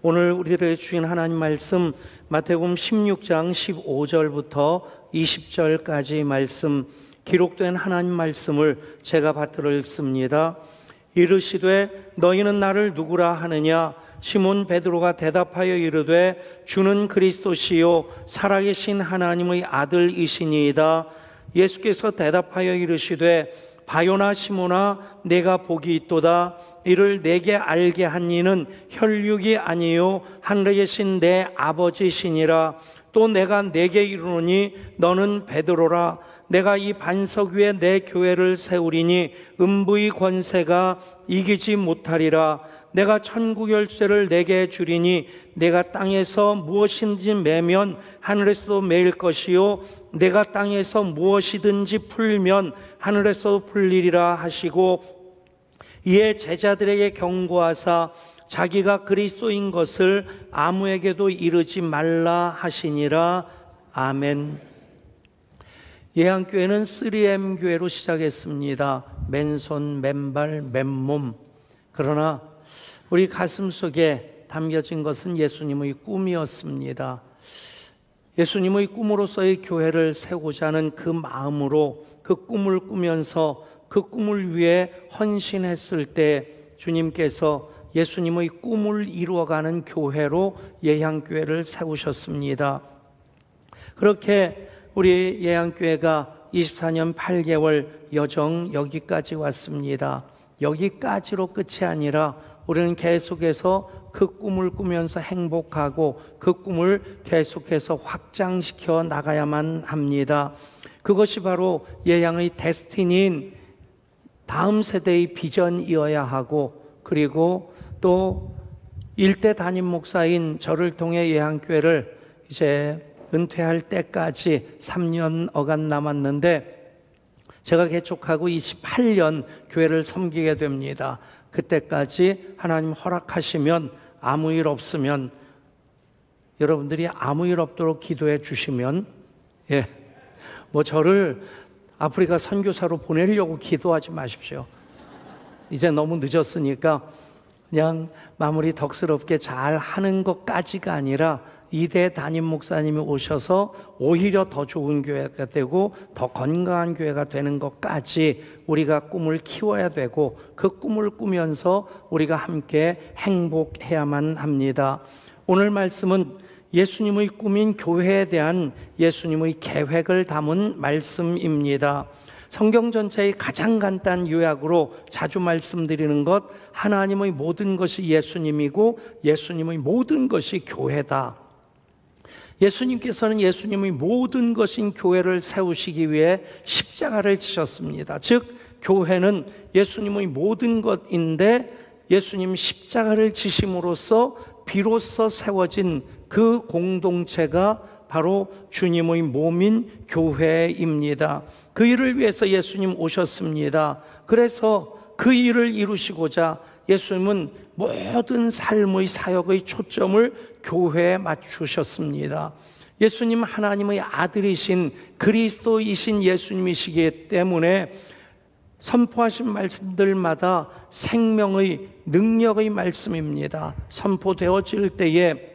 오늘 우리들에게 주신 하나님 말씀 마태복음 16장 15절부터 20절까지 말씀, 기록된 하나님 말씀을 제가 받들어 읽습니다. 이르시되 너희는 나를 누구라 하느냐? 시몬 베드로가 대답하여 이르되 주는 그리스도시요 살아계신 하나님의 아들이시니이다. 예수께서 대답하여 이르시되 바요나 시몬아, 내가 복이 있도다. 이를 내게 알게 한 이는 혈육이 아니요 하늘에 계신 내 아버지시니라. 또 내가 내게 이르노니 너는 베드로라. 내가 이 반석 위에 내 교회를 세우리니 음부의 권세가 이기지 못하리라. 내가 천국 열쇠를 내게 주리니 내가 땅에서 무엇인지 매면 하늘에서도 매일 것이요 내가 땅에서 무엇이든지 풀면 하늘에서도 풀리리라 하시고, 이에 제자들에게 경고하사 자기가 그리스도인 것을 아무에게도 이르지 말라 하시니라. 아멘. 예한교회는 3M 교회로 시작했습니다. 맨손, 맨발, 맨몸. 그러나 우리 가슴 속에 담겨진 것은 예수님의 꿈이었습니다. 예수님의 꿈으로서의 교회를 세우고자 하는 그 마음으로 그 꿈을 꾸면서 그 꿈을 위해 헌신했을 때 주님께서 예수님의 꿈을 이루어가는 교회로 예향교회를 세우셨습니다. 그렇게 우리 예향교회가 24년 8개월 여정 여기까지 왔습니다. 여기까지로 끝이 아니라 우리는 계속해서 그 꿈을 꾸면서 행복하고 그 꿈을 계속해서 확장시켜 나가야만 합니다. 그것이 바로 예향의 데스티니인 다음 세대의 비전이어야 하고, 그리고 또 일대 담임 목사인 저를 통해 예향교회를 이제 은퇴할 때까지 3년 어간 남았는데, 제가 개척하고 28년 교회를 섬기게 됩니다. 그때까지 하나님 허락하시면, 아무 일 없으면, 여러분들이 아무 일 없도록 기도해 주시면, 저를 아프리카 선교사로 보내려고 기도하지 마십시오. 이제 너무 늦었으니까 그냥 마무리 덕스럽게 잘 하는 것까지가 아니라 2대 담임 목사님이 오셔서 오히려 더 좋은 교회가 되고 더 건강한 교회가 되는 것까지 우리가 꿈을 키워야 되고, 그 꿈을 꾸면서 우리가 함께 행복해야만 합니다. 오늘 말씀은 예수님의 꿈인 교회에 대한 예수님의 계획을 담은 말씀입니다. 성경 전체의 가장 간단한 요약으로 자주 말씀드리는 것, 하나님의 모든 것이 예수님이고 예수님의 모든 것이 교회다. 예수님께서는 예수님의 모든 것인 교회를 세우시기 위해 십자가를 지셨습니다. 즉 교회는 예수님의 모든 것인데, 예수님 십자가를 지심으로써 비로소 세워진 그 공동체가 바로 주님의 몸인 교회입니다. 그 일을 위해서 예수님 오셨습니다. 그래서 그 일을 이루시고자 예수님은 모든 삶의 사역의 초점을 교회에 맞추셨습니다. 예수님 하나님의 아들이신 그리스도이신 예수님이시기 때문에 선포하신 말씀들마다 생명의 능력의 말씀입니다. 선포되어질 때에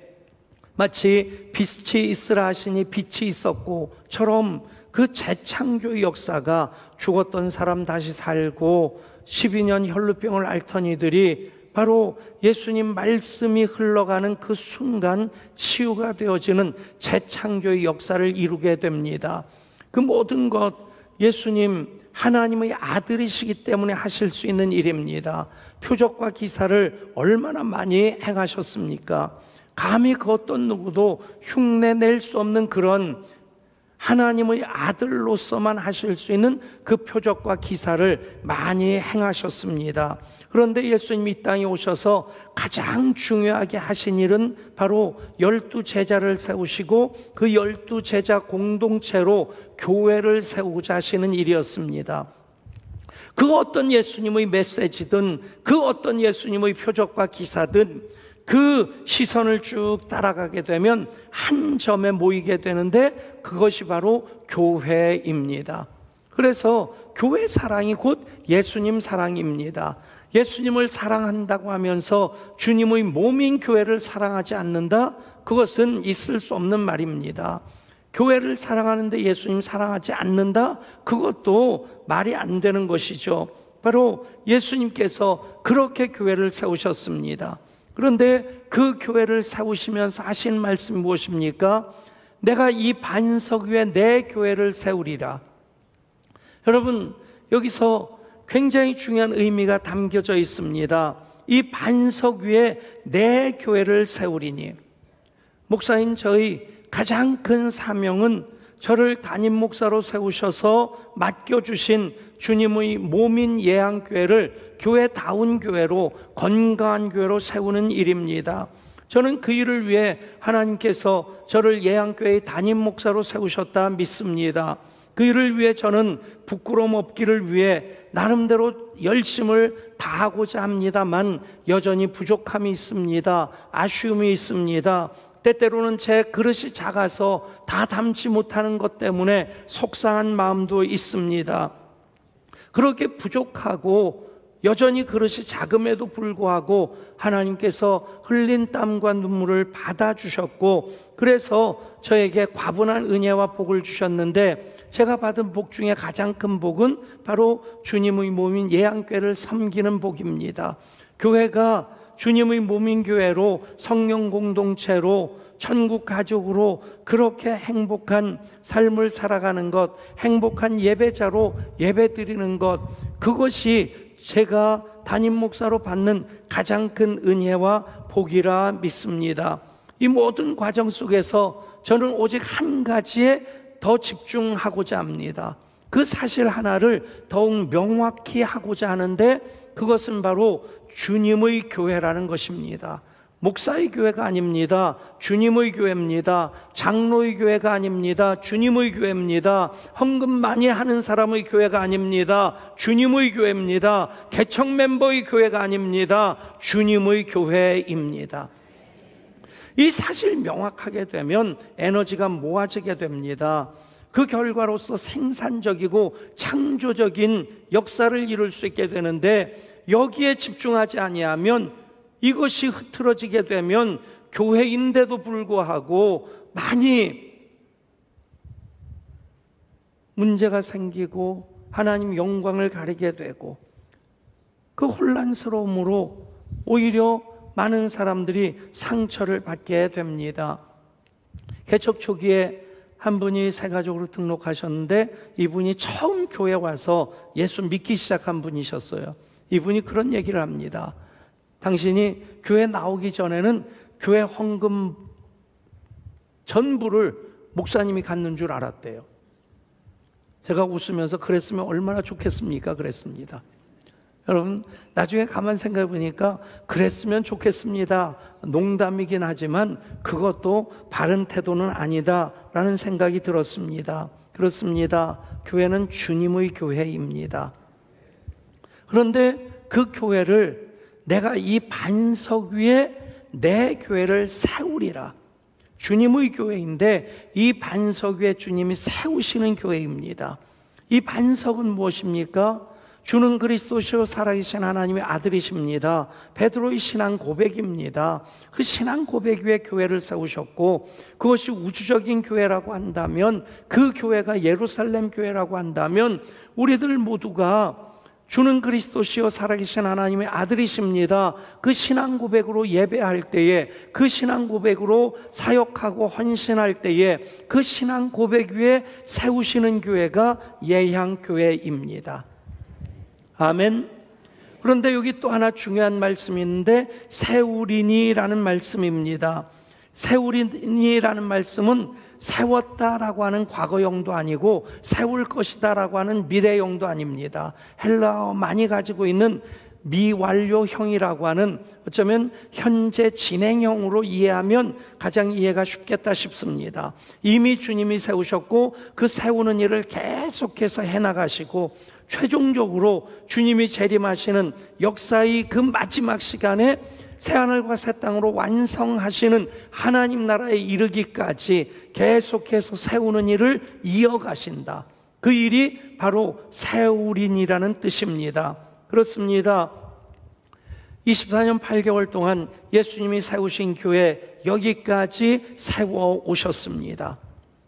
마치 빛이 있으라 하시니 빛이 있었고처럼 그 재창조의 역사가 죽었던 사람 다시 살고 12년 혈루병을 앓던 이들이 바로 예수님 말씀이 흘러가는 그 순간 치유가 되어지는 재창조의 역사를 이루게 됩니다. 그 모든 것 예수님 하나님의 아들이시기 때문에 하실 수 있는 일입니다. 표적과 기사를 얼마나 많이 행하셨습니까? 감히 그 어떤 누구도 흉내낼 수 없는 그런 하나님의 아들로서만 하실 수 있는 그 표적과 기사를 많이 행하셨습니다. 그런데 예수님이 이 땅에 오셔서 가장 중요하게 하신 일은 바로 12제자를 세우시고 그 12제자 공동체로 교회를 세우고자 하시는 일이었습니다. 그 어떤 예수님의 메시지든, 그 어떤 예수님의 표적과 기사든 그 시선을 쭉 따라가게 되면 한 점에 모이게 되는데, 그것이 바로 교회입니다. 그래서 교회 사랑이 곧 예수님 사랑입니다. 예수님을 사랑한다고 하면서 주님의 몸인 교회를 사랑하지 않는다? 그것은 있을 수 없는 말입니다. 교회를 사랑하는데 예수님 사랑하지 않는다? 그것도 말이 안 되는 것이죠. 바로 예수님께서 그렇게 교회를 세우셨습니다. 그런데 그 교회를 세우시면서 하신 말씀이 무엇입니까? 내가 이 반석 위에 내 교회를 세우리라. 여러분, 여기서 굉장히 중요한 의미가 담겨져 있습니다. 이 반석 위에 내 교회를 세우리니. 목사인 저의 가장 큰 사명은 저를 담임 목사로 세우셔서 맡겨주신 주님의 몸인 예양교회를 교회다운 교회로, 건강한 교회로 세우는 일입니다. 저는 그 일을 위해 하나님께서 저를 예양교회의 담임 목사로 세우셨다 믿습니다. 그 일을 위해 저는 부끄러움 없기를 위해 나름대로 열심을 다하고자 합니다만 여전히 부족함이 있습니다. 아쉬움이 있습니다. 때때로는 제 그릇이 작아서 다 담지 못하는 것 때문에 속상한 마음도 있습니다. 그렇게 부족하고 여전히 그릇이 작음에도 불구하고 하나님께서 흘린 땀과 눈물을 받아주셨고, 그래서 저에게 과분한 은혜와 복을 주셨는데, 제가 받은 복 중에 가장 큰 복은 바로 주님의 몸인 예양교회를 섬기는 복입니다. 교회가 주님의 몸인 교회로, 성령 공동체로, 천국 가족으로 그렇게 행복한 삶을 살아가는 것, 행복한 예배자로 예배드리는 것, 그것이 제가 담임 목사로 받는 가장 큰 은혜와 복이라 믿습니다. 이 모든 과정 속에서 저는 오직 한 가지에 더 집중하고자 합니다. 그 사실 하나를 더욱 명확히 하고자 하는데, 그것은 바로 주님의 교회라는 것입니다. 목사의 교회가 아닙니다. 주님의 교회입니다. 장로의 교회가 아닙니다. 주님의 교회입니다. 헌금 많이 하는 사람의 교회가 아닙니다. 주님의 교회입니다. 개척 멤버의 교회가 아닙니다. 주님의 교회입니다. 이 사실 명확하게 되면 에너지가 모아지게 됩니다. 그 결과로서 생산적이고 창조적인 역사를 이룰 수 있게 되는데, 여기에 집중하지 아니하면, 이것이 흐트러지게 되면 교회인데도 불구하고 많이 문제가 생기고 하나님 영광을 가리게 되고, 그 혼란스러움으로 오히려 많은 사람들이 상처를 받게 됩니다. 개척 초기에 한 분이 새가족으로 등록하셨는데, 이분이 처음 교회 와서 예수 믿기 시작한 분이셨어요. 이분이 그런 얘기를 합니다. 당신이 교회 나오기 전에는 교회 헌금 전부를 목사님이 갖는 줄 알았대요. 제가 웃으면서 그랬으면 얼마나 좋겠습니까? 그랬습니다. 여러분, 나중에 가만 생각해 보니까 그랬으면 좋겠습니다. 농담이긴 하지만 그것도 바른 태도는 아니다라는 생각이 들었습니다. 그렇습니다. 교회는 주님의 교회입니다. 그런데 그 교회를 내가 이 반석 위에 내 교회를 세우리라. 주님의 교회인데 이 반석 위에 주님이 세우시는 교회입니다. 이 반석은 무엇입니까? 주는 그리스도시요 살아계신 하나님의 아들이십니다. 베드로의 신앙 고백입니다. 그 신앙 고백 위에 교회를 세우셨고, 그것이 우주적인 교회라고 한다면, 그 교회가 예루살렘 교회라고 한다면, 우리들 모두가 주는 그리스도시요 살아계신 하나님의 아들이십니다. 그 신앙 고백으로 예배할 때에, 그 신앙 고백으로 사역하고 헌신할 때에, 그 신앙 고백 위에 세우시는 교회가 예향교회입니다. 아멘. 그런데 여기 또 하나 중요한 말씀이 있는데, 세우리니라는 말씀입니다. 세우리니라는 말씀은 세웠다라고 하는 과거형도 아니고 세울 것이다라고 하는 미래형도 아닙니다. 헬라어 많이 가지고 있는 미완료형이라고 하는, 어쩌면 현재 진행형으로 이해하면 가장 이해가 쉽겠다 싶습니다. 이미 주님이 세우셨고 그 세우는 일을 계속해서 해나가시고, 최종적으로 주님이 재림하시는 역사의 그 마지막 시간에 새하늘과 새 땅으로 완성하시는 하나님 나라에 이르기까지 계속해서 세우는 일을 이어가신다. 그 일이 바로 세우린이라는 뜻입니다. 그렇습니다. 24년 8개월 동안 예수님이 세우신 교회 여기까지 세워 오셨습니다.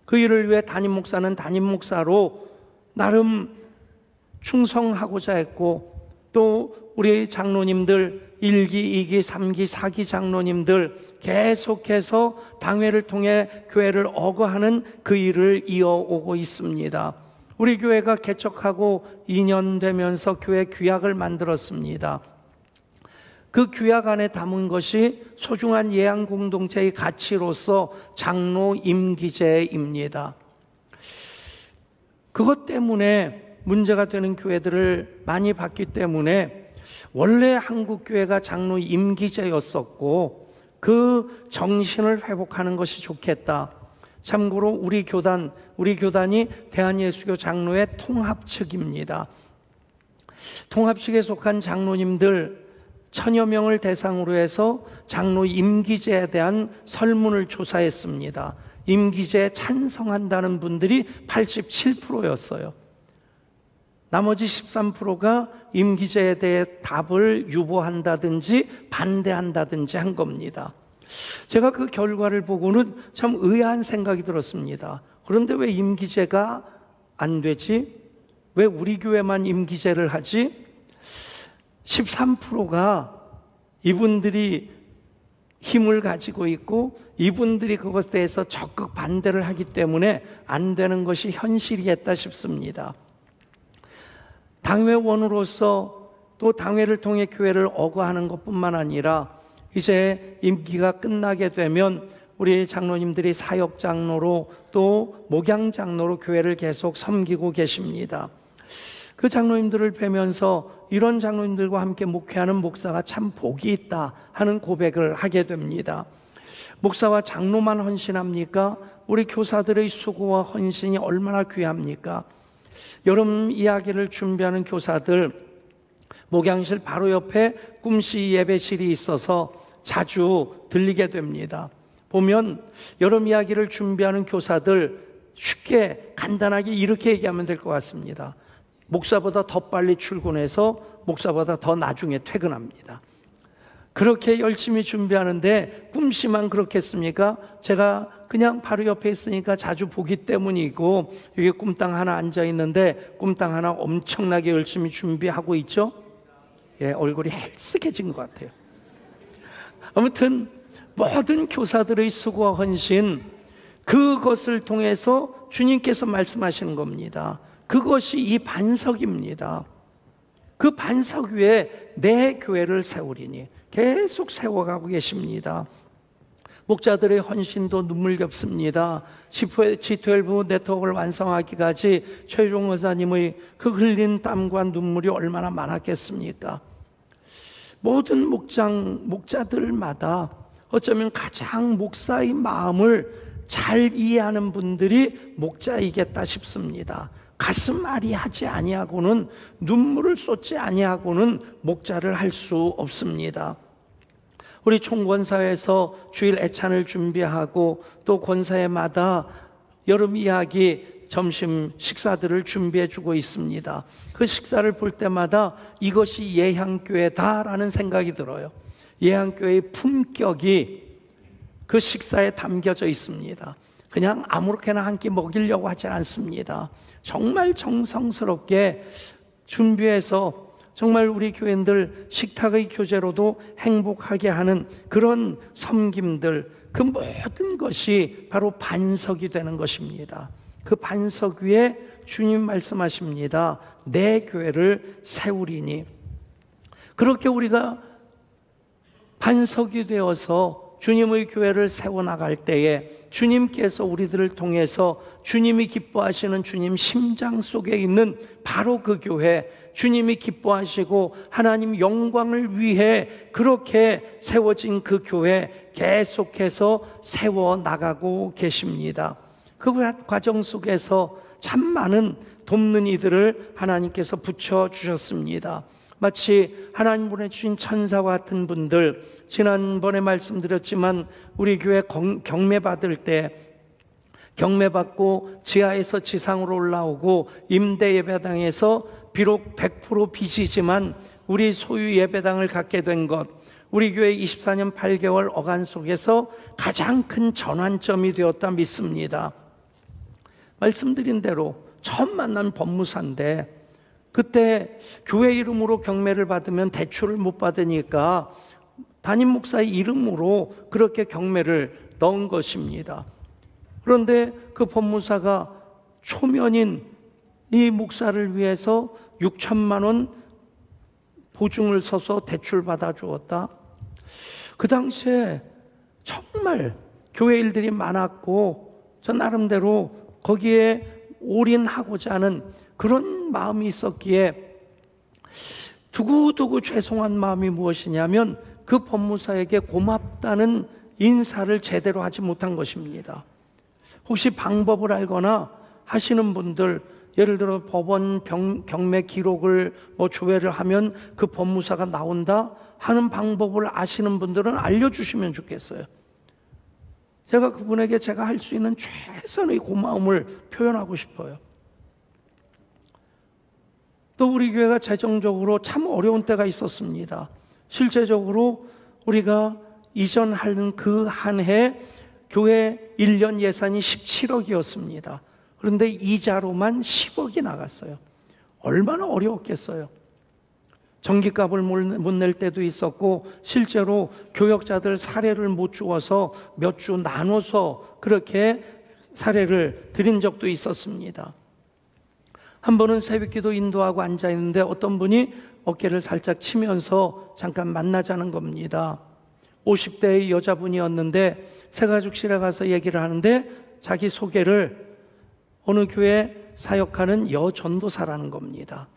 그 일을 위해 담임 목사는 담임 목사로 나름 충성하고자 했고, 또 우리 장로님들 1기, 2기, 3기, 4기 장로님들 계속해서 당회를 통해 교회를 억어하는 그 일을 이어오고 있습니다. 우리 교회가 개척하고 2년 되면서 교회 규약을 만들었습니다. 그 규약 안에 담은 것이 소중한 예양 공동체의 가치로서 장로 임기제입니다. 그것 때문에 문제가 되는 교회들을 많이 봤기 때문에 원래 한국 교회가 장로 임기제였었고 그 정신을 회복하는 것이 좋겠다. 참고로 우리 교단이 대한예수교 장로회 통합 측입니다. 통합 측에 속한 장로님들 1000여 명을 대상으로 해서 장로 임기제에 대한 설문을 조사했습니다. 임기제에 찬성한다는 분들이 87%였어요. 나머지 13%가 임기제에 대해 답을 유보한다든지 반대한다든지 한 겁니다. 제가 그 결과를 보고는 참 의아한 생각이 들었습니다. 그런데 왜 임기제가 안 되지? 왜 우리 교회만 임기제를 하지? 13%가 이분들이 힘을 가지고 있고 이분들이 그것에 대해서 적극 반대를 하기 때문에 안 되는 것이 현실이겠다 싶습니다. 당회원으로서 또 당회를 통해 교회를 억어하는 것뿐만 아니라 이제 임기가 끝나게 되면 우리 장로님들이 사역장로로 또 목양장로로 교회를 계속 섬기고 계십니다. 그 장로님들을 뵈면서 이런 장로님들과 함께 목회하는 목사가 참 복이 있다 하는 고백을 하게 됩니다. 목사와 장로만 헌신합니까? 우리 교사들의 수고와 헌신이 얼마나 귀합니까? 여름 이야기를 준비하는 교사들, 목양실 바로 옆에 꿈씨 예배실이 있어서 자주 들리게 됩니다. 보면 여름 이야기를 준비하는 교사들 쉽게 간단하게 이렇게 얘기하면 될 것 같습니다. 목사보다 더 빨리 출근해서 목사보다 더 나중에 퇴근합니다. 그렇게 열심히 준비하는데 꿈씨만 그렇겠습니까? 제가 그냥 바로 옆에 있으니까 자주 보기 때문이고, 여기 꿈땅 하나 앉아 있는데 꿈땅 하나 엄청나게 열심히 준비하고 있죠? 예, 얼굴이 헬쓱해진 것 같아요. 아무튼 모든 교사들의 수고와 헌신, 그것을 통해서 주님께서 말씀하시는 겁니다. 그것이 이 반석입니다. 그 반석 위에 내 교회를 세우리니 계속 세워가고 계십니다. 목자들의 헌신도 눈물겹습니다. G12 네트워크를 완성하기까지 최종 의사님의 그 흘린 땀과 눈물이 얼마나 많았겠습니까? 모든 목자들마다 어쩌면 가장 목사의 마음을 잘 이해하는 분들이 목자이겠다 싶습니다. 가슴 아리하지 아니하고는, 눈물을 쏟지 아니하고는 목자를 할 수 없습니다. 우리 총권사에서 주일 애찬을 준비하고 또 권사회마다 여름 이야기 점심 식사들을 준비해 주고 있습니다. 그 식사를 볼 때마다 이것이 예향교회다라는 생각이 들어요. 예향교회의 품격이 그 식사에 담겨져 있습니다. 그냥 아무렇게나 한 끼 먹이려고 하지 않습니다. 정말 정성스럽게 준비해서 정말 우리 교인들 식탁의 교제로도 행복하게 하는 그런 섬김들, 그 모든 것이 바로 반석이 되는 것입니다. 그 반석 위에 주님 말씀하십니다. 내 교회를 세우리니. 그렇게 우리가 반석이 되어서 주님의 교회를 세워나갈 때에 주님께서 우리들을 통해서 주님이 기뻐하시는 주님 심장 속에 있는 바로 그 교회, 주님이 기뻐하시고 하나님 영광을 위해 그렇게 세워진 그 교회 계속해서 세워나가고 계십니다. 그 과정 속에서 참 많은 돕는 이들을 하나님께서 붙여주셨습니다. 마치 하나님 보내주신 천사와 같은 분들, 지난번에 말씀드렸지만 우리 교회 경매 받을 때 경매 받고 지하에서 지상으로 올라오고 임대 예배당에서 비록 100% 빚이지만 우리 소유 예배당을 갖게 된 것, 우리 교회 24년 8개월 어간 속에서 가장 큰 전환점이 되었다 믿습니다. 말씀드린 대로 처음 만난 법무사인데 그때 교회 이름으로 경매를 받으면 대출을 못 받으니까 담임 목사의 이름으로 그렇게 경매를 넣은 것입니다. 그런데 그 법무사가 초면인 이 목사를 위해서 6천만 원 보증을 서서 대출 받아 주었다. 그 당시에 정말 교회 일들이 많았고 저 나름대로 거기에 올인하고자 하는 그런 마음이 있었기에 두고두고 죄송한 마음이 무엇이냐면 그 법무사에게 고맙다는 인사를 제대로 하지 못한 것입니다. 혹시 방법을 알거나 하시는 분들, 예를 들어 법원 경매 기록을 조회를 하면 그 법무사가 나온다 하는 방법을 아시는 분들은 알려주시면 좋겠어요. 제가 그분에게 제가 할 수 있는 최선의 고마움을 표현하고 싶어요. 또 우리 교회가 재정적으로 참 어려운 때가 있었습니다. 실제적으로 우리가 이전하는 그 한 해 교회 1년 예산이 17억이었습니다. 그런데 이자로만 10억이 나갔어요. 얼마나 어려웠겠어요. 전기값을 못 낼 때도 있었고 실제로 교역자들 사례를 못 주어서 몇 주 나눠서 그렇게 사례를 드린 적도 있었습니다. 한 번은 새벽기도 인도하고 앉아있는데 어떤 분이 어깨를 살짝 치면서 잠깐 만나자는 겁니다. 50대의 여자분이었는데 새가족실에 가서 얘기를 하는데 자기 소개를 어느 교회 사역하는 여전도사라는 겁니다.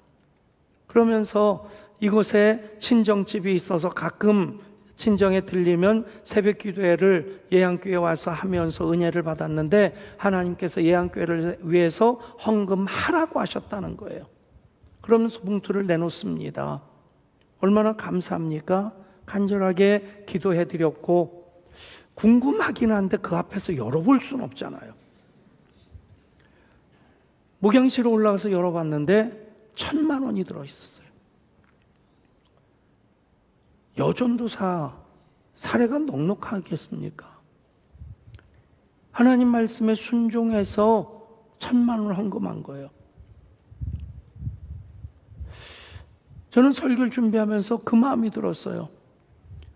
그러면서 이곳에 친정집이 있어서 가끔 친정에 들리면 새벽 기도회를 예양교회에 와서 하면서 은혜를 받았는데 하나님께서 예양교회를 위해서 헌금하라고 하셨다는 거예요. 그러면서 봉투를 내놓습니다. 얼마나 감사합니까? 간절하게 기도해 드렸고 궁금하긴 한데 그 앞에서 열어볼 수는 없잖아요. 목양실에 올라가서 열어봤는데 1,000만 원이 들어있었어요. 여전도사 사례가 넉넉하겠습니까? 하나님 말씀에 순종해서 1,000만 원을 헌금한 거예요. 저는 설교를 준비하면서 그 마음이 들었어요.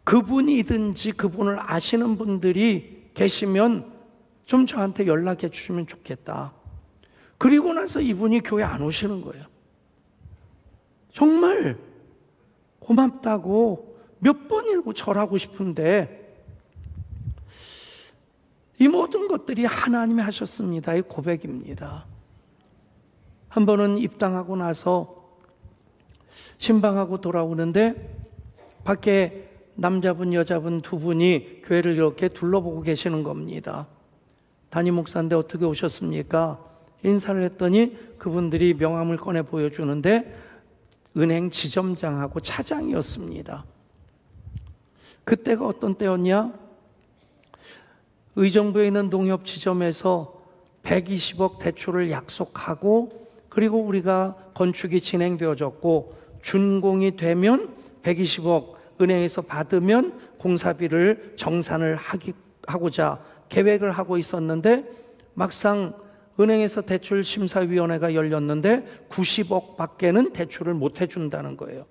그분이든지 그분을 아시는 분들이 계시면 좀 저한테 연락해 주시면 좋겠다. 그리고 나서 이분이 교회 안 오시는 거예요. 정말 고맙다고 몇 번이고 절하고 싶은데 이 모든 것들이 하나님이 하셨습니다의 고백입니다. 한 번은 입당하고 나서 신방하고 돌아오는데 밖에 남자분 여자분 두 분이 교회를 이렇게 둘러보고 계시는 겁니다. 담임 목사인데 어떻게 오셨습니까? 인사를 했더니 그분들이 명함을 꺼내 보여주는데 은행 지점장하고 차장이었습니다. 그때가 어떤 때였냐? 의정부에 있는 농협지점에서 120억 대출을 약속하고 그리고 우리가 건축이 진행되어졌고 준공이 되면 120억 은행에서 받으면 공사비를 정산을 하고자 계획을 하고 있었는데 막상 은행에서 대출심사위원회가 열렸는데 90억 밖에는 대출을 못 해준다는 거예요.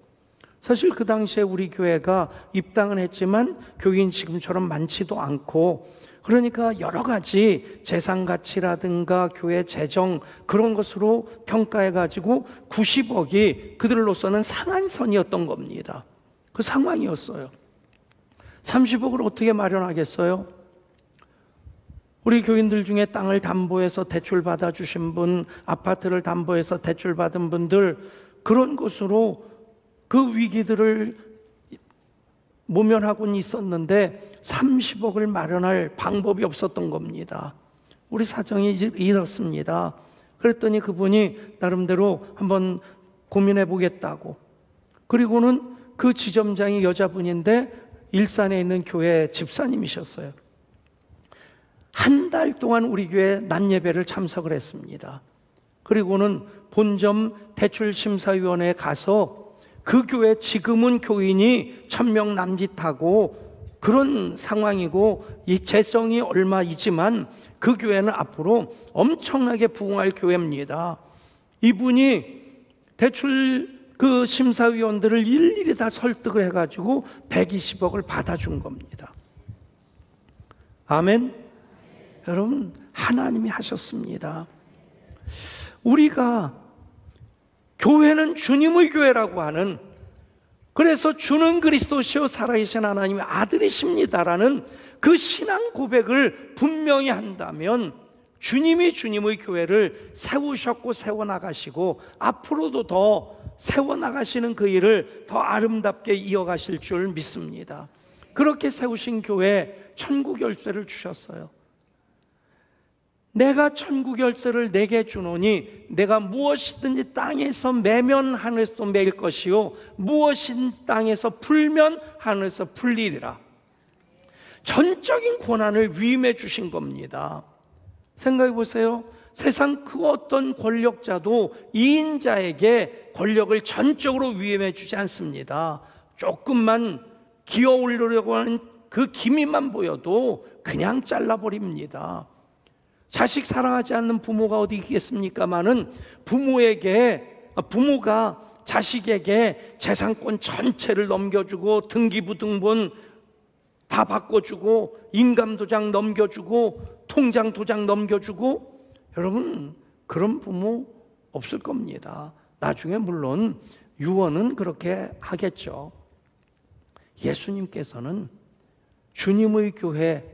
사실 그 당시에 우리 교회가 입당은 했지만 교인 지금처럼 많지도 않고 그러니까 여러 가지 재산 가치라든가 교회 재정 그런 것으로 평가해가지고 90억이 그들로서는 상한선이었던 겁니다. 그 상황이었어요. 30억을 어떻게 마련하겠어요? 우리 교인들 중에 땅을 담보해서 대출 받아주신 분, 아파트를 담보해서 대출 받은 분들 그런 것으로 그 위기들을 모면하고는 있었는데 30억을 마련할 방법이 없었던 겁니다. 우리 사정이 이렇습니다. 그랬더니 그분이 나름대로 한번 고민해 보겠다고. 그리고는 그 지점장이 여자분인데 일산에 있는 교회 집사님이셨어요. 한 달 동안 우리 교회 낮 예배를 참석을 했습니다. 그리고는 본점 대출심사위원회에 가서 그 교회 지금은 교인이 1000명 남짓하고 그런 상황이고 이 재성이 얼마이지만 그 교회는 앞으로 엄청나게 부흥할 교회입니다. 이분이 대출 그 심사위원들을 일일이 다 설득을 해가지고 120억을 받아준 겁니다. 아멘. 여러분, 하나님이 하셨습니다. 우리가 교회는 주님의 교회라고 하는, 그래서 주는 그리스도시요 살아계신 하나님의 아들이십니다라는 그 신앙 고백을 분명히 한다면 주님이 주님의 교회를 세우셨고 세워나가시고 앞으로도 더 세워나가시는 그 일을 더 아름답게 이어가실 줄 믿습니다. 그렇게 세우신 교회 천국 열쇠를 주셨어요. 내가 천국 열쇠를 내게 주노니 내가 무엇이든지 땅에서 매면 하늘에서 매일 것이요 무엇이든지 땅에서 풀면 하늘에서 풀리리라. 전적인 권한을 위임해 주신 겁니다. 생각해 보세요. 세상 그 어떤 권력자도 2인자에게 권력을 전적으로 위임해 주지 않습니다. 조금만 기어 올리려고 하는 그 기미만 보여도 그냥 잘라버립니다. 자식 사랑하지 않는 부모가 어디 있겠습니까마는 부모가 자식에게 재산권 전체를 넘겨주고 등기부등본 다 바꿔주고 인감도장 넘겨주고 통장도장 넘겨주고, 여러분 그런 부모 없을 겁니다. 나중에 물론 유언은 그렇게 하겠죠. 예수님께서는 주님의 교회,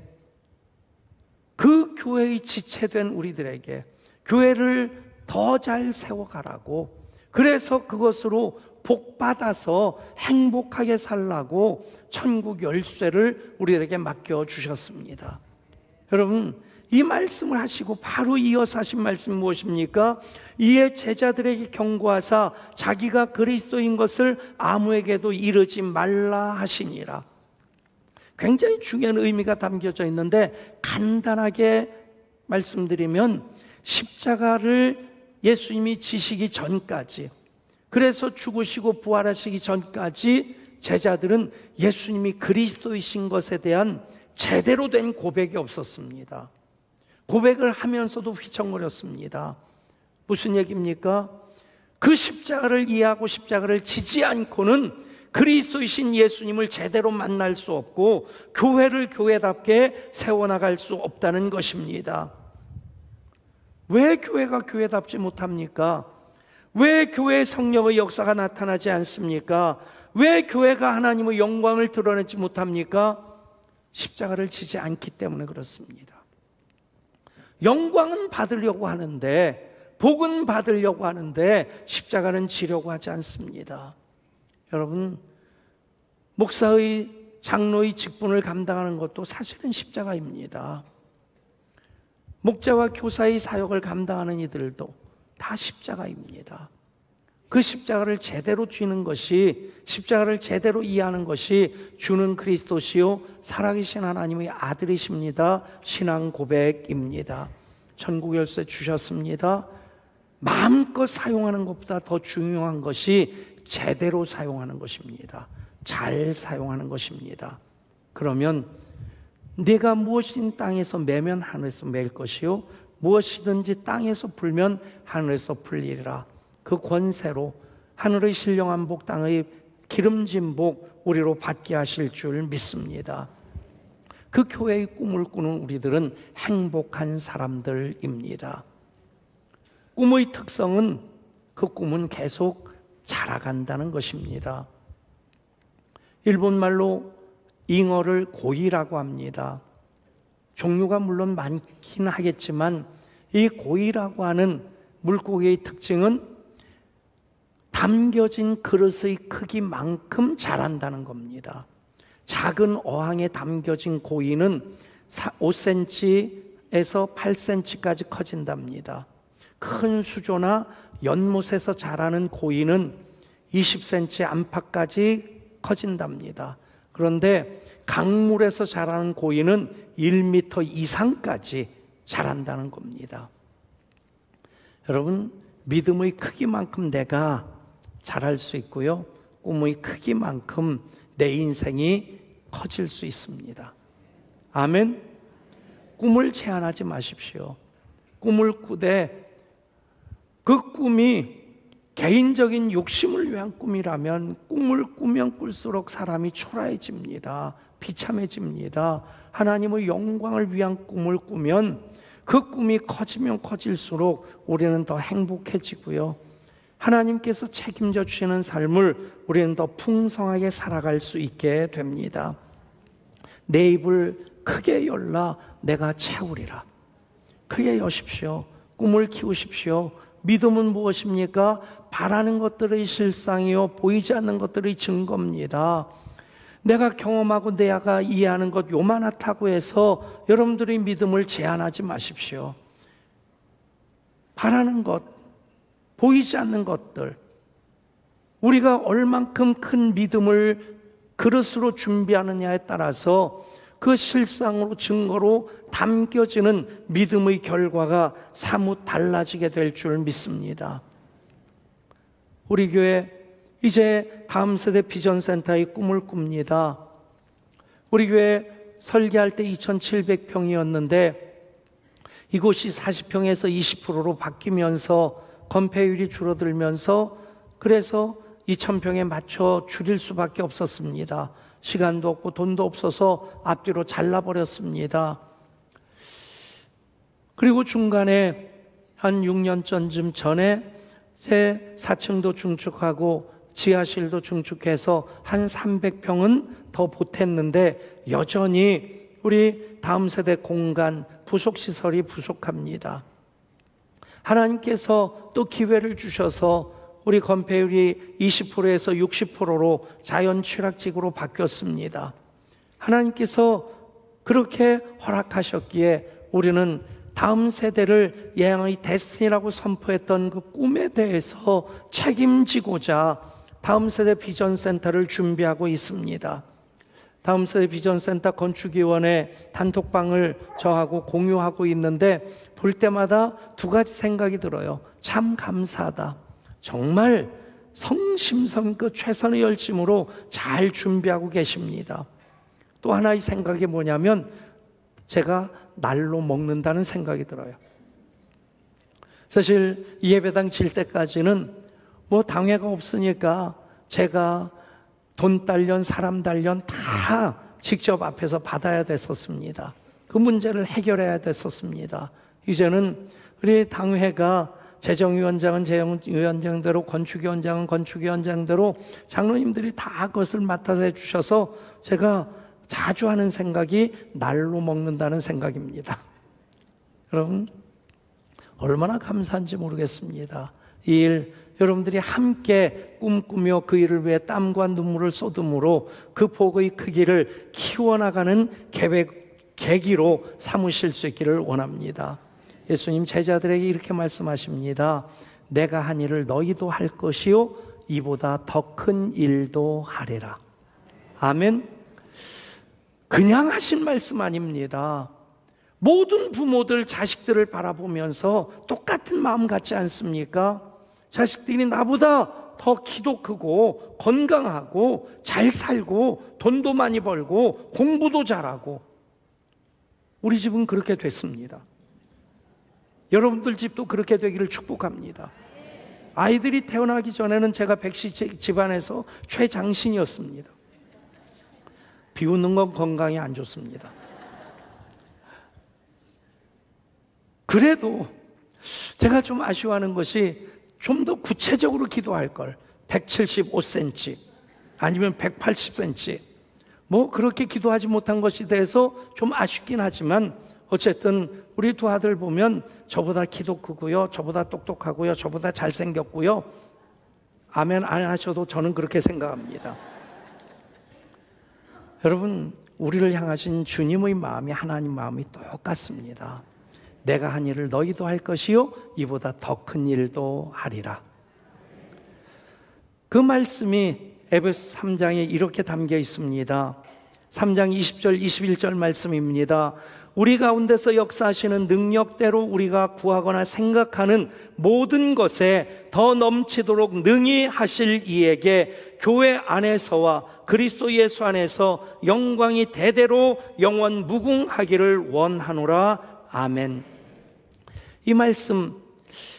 그 교회의 지체된 우리들에게 교회를 더 잘 세워가라고, 그래서 그것으로 복받아서 행복하게 살라고 천국 열쇠를 우리에게 맡겨주셨습니다. 여러분, 이 말씀을 하시고 바로 이어서 하신 말씀이 무엇입니까? 이에 제자들에게 경고하사 자기가 그리스도인 것을 아무에게도 이르지 말라 하시니라. 굉장히 중요한 의미가 담겨져 있는데 간단하게 말씀드리면, 십자가를 예수님이 지시기 전까지, 그래서 죽으시고 부활하시기 전까지 제자들은 예수님이 그리스도이신 것에 대한 제대로 된 고백이 없었습니다. 고백을 하면서도 휘청거렸습니다. 무슨 얘기입니까? 그 십자가를 이해하고 십자가를 지지 않고는 그리스도이신 예수님을 제대로 만날 수 없고 교회를 교회답게 세워나갈 수 없다는 것입니다. 왜 교회가 교회답지 못합니까? 왜 교회의 성령의 역사가 나타나지 않습니까? 왜 교회가 하나님의 영광을 드러내지 못합니까? 십자가를 지지 않기 때문에 그렇습니다. 영광은 받으려고 하는데, 복은 받으려고 하는데 십자가는 지려고 하지 않습니다. 여러분, 목사의, 장로의 직분을 감당하는 것도 사실은 십자가입니다. 목자와 교사의 사역을 감당하는 이들도 다 십자가입니다. 그 십자가를 제대로 쥐는 것이, 십자가를 제대로 이해하는 것이 주는 그리스도시요 살아계신 하나님의 아들이십니다. 신앙 고백입니다. 천국 열쇠 주셨습니다. 마음껏 사용하는 것보다 더 중요한 것이 제대로 사용하는 것입니다. 잘 사용하는 것입니다. 그러면 내가 무엇이든 땅에서 매면 하늘에서 맬 것이요 무엇이든지 땅에서 풀면 하늘에서 풀리리라. 그 권세로 하늘의 신령한 복, 땅의 기름진 복 우리로 받게 하실 줄 믿습니다. 그 교회의 꿈을 꾸는 우리들은 행복한 사람들입니다. 꿈의 특성은 그 꿈은 계속 자라간다는 것입니다. 일본말로 잉어를 고이라고 합니다. 종류가 물론 많긴 하겠지만 이 고이라고 하는 물고기의 특징은 담겨진 그릇의 크기만큼 자란다는 겁니다. 작은 어항에 담겨진 고이는 5cm에서 8cm까지 커진답니다. 큰 수조나 연못에서 자라는 고이는 20cm 안팎까지 커진답니다. 그런데 강물에서 자라는 고이는 1m 이상까지 자란다는 겁니다. 여러분, 믿음의 크기만큼 내가 자랄 수 있고요, 꿈의 크기만큼 내 인생이 커질 수 있습니다. 아멘. 꿈을 제한하지 마십시오. 꿈을 꾸되 그 꿈이 개인적인 욕심을 위한 꿈이라면 꿈을 꾸면 꿀수록 사람이 초라해집니다. 비참해집니다. 하나님의 영광을 위한 꿈을 꾸면 그 꿈이 커지면 커질수록 우리는 더 행복해지고요. 하나님께서 책임져 주시는 삶을 우리는 더 풍성하게 살아갈 수 있게 됩니다. 내 입을 크게 열라 내가 채우리라. 크게 여십시오. 꿈을 키우십시오. 믿음은 무엇입니까? 바라는 것들의 실상이요 보이지 않는 것들의 증거입니다. 내가 경험하고 내가 이해하는 것 요만하다고 해서 여러분들의 믿음을 제한하지 마십시오. 바라는 것, 보이지 않는 것들, 우리가 얼만큼 큰 믿음을 그릇으로 준비하느냐에 따라서 그 실상으로 증거로 담겨지는 믿음의 결과가 사뭇 달라지게 될 줄 믿습니다. 우리 교회 이제 다음 세대 비전센터의 꿈을 꿉니다. 우리 교회 설계할 때 2,700평이었는데 이곳이 40평에서 20%로 바뀌면서 건폐율이 줄어들면서 그래서 2,000평에 맞춰 줄일 수밖에 없었습니다. 시간도 없고 돈도 없어서 앞뒤로 잘라버렸습니다. 그리고 중간에 한 6년 전에 새 4층도 중축하고 지하실도 중축해서 한 300평은 더 보탰는데 여전히 우리 다음 세대 공간, 부속시설이 부족합니다. 하나님께서 또 기회를 주셔서 우리 건폐율이 20%에서 60%로 자연 취락지구로 바뀌었습니다. 하나님께서 그렇게 허락하셨기에 우리는 다음 세대를 예양의 데스티니라고 선포했던 그 꿈에 대해서 책임지고자 다음 세대 비전센터를 준비하고 있습니다. 다음 세대 비전센터 건축위원회 단톡방을 저하고 공유하고 있는데 볼 때마다 두 가지 생각이 들어요. 참 감사하다. 정말 성심성의껏 최선의 열심으로 잘 준비하고 계십니다. 또 하나의 생각이 뭐냐면 제가 날로 먹는다는 생각이 들어요. 사실 예배당 질 때까지는 뭐 당회가 없으니까 제가 돈 단련, 사람 단련 다 직접 앞에서 받아야 됐었습니다. 그 문제를 해결해야 됐었습니다. 이제는 우리 당회가 재정위원장은 재정위원장대로, 건축위원장은 건축위원장대로 장로님들이 다 그것을 맡아서 해주셔서 제가 자주 하는 생각이 날로 먹는다는 생각입니다. 여러분 얼마나 감사한지 모르겠습니다. 이 일 여러분들이 함께 꿈꾸며 그 일을 위해 땀과 눈물을 쏟음으로 그 복의 크기를 키워나가는 계기로 삼으실 수 있기를 원합니다. 예수님 제자들에게 이렇게 말씀하십니다. 내가 한 일을 너희도 할 것이요 이보다 더 큰 일도 하리라. 아멘. 그냥 하신 말씀 아닙니다. 모든 부모들 자식들을 바라보면서 똑같은 마음 같지 않습니까? 자식들이 나보다 더 키도 크고 건강하고 잘 살고 돈도 많이 벌고 공부도 잘하고 우리 집은 그렇게 됐습니다. 여러분들 집도 그렇게 되기를 축복합니다. 아이들이 태어나기 전에는 제가 백씨 집안에서 최장신이었습니다. 비웃는 건 건강에 안 좋습니다. 그래도 제가 좀 아쉬워하는 것이 좀 더 구체적으로 기도할 걸. 175cm 아니면 180cm 뭐 그렇게 기도하지 못한 것에 대해서 좀 아쉽긴 하지만 어쨌든 우리 두 아들 보면 저보다 키도 크고요, 저보다 똑똑하고요, 저보다 잘생겼고요. 아멘 안 하셔도 저는 그렇게 생각합니다. 여러분 우리를 향하신 주님의 마음이 하나님 마음이 똑같습니다. 내가 한 일을 너희도 할 것이요 이보다 더 큰 일도 하리라. 그 말씀이 에베소 3장에 이렇게 담겨 있습니다. 3장 20절 21절 말씀입니다. 우리 가운데서 역사하시는 능력대로 우리가 구하거나 생각하는 모든 것에 더 넘치도록 능히 하실 이에게 교회 안에서와 그리스도 예수 안에서 영광이 대대로 영원 무궁하기를 원하노라. 아멘. 이 말씀,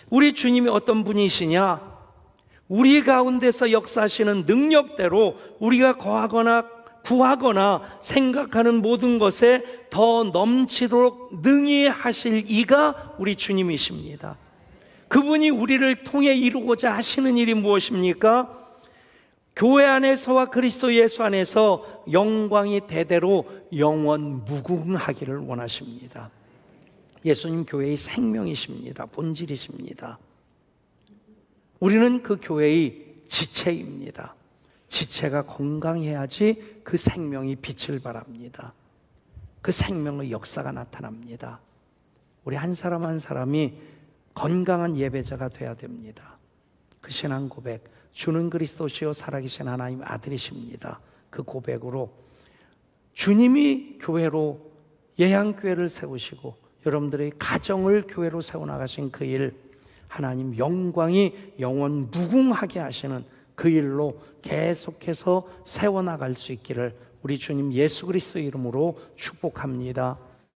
우리 주님이 어떤 분이시냐? 우리 가운데서 역사하시는 능력대로 우리가 구하거나 생각하는 모든 것에 더 넘치도록 능히 하실 이가 우리 주님이십니다. 그분이 우리를 통해 이루고자 하시는 일이 무엇입니까? 교회 안에서와 그리스도 예수 안에서 영광이 대대로 영원 무궁하기를 원하십니다. 예수님 교회의 생명이십니다. 본질이십니다. 우리는 그 교회의 지체입니다. 지체가 건강해야지 그 생명이 빛을 발합니다. 그 생명의 역사가 나타납니다. 우리 한 사람 한 사람이 건강한 예배자가 돼야 됩니다. 그 신앙 고백, 주는 그리스도시요 살아계신 하나님 아들이십니다. 그 고백으로 주님이 교회로 예양교회를 세우시고 여러분들의 가정을 교회로 세워나가신 그 일, 하나님 영광이 영원 무궁하게 하시는 그 일로 계속해서 세워나갈 수 있기를 우리 주님 예수 그리스도의 이름으로 축복합니다.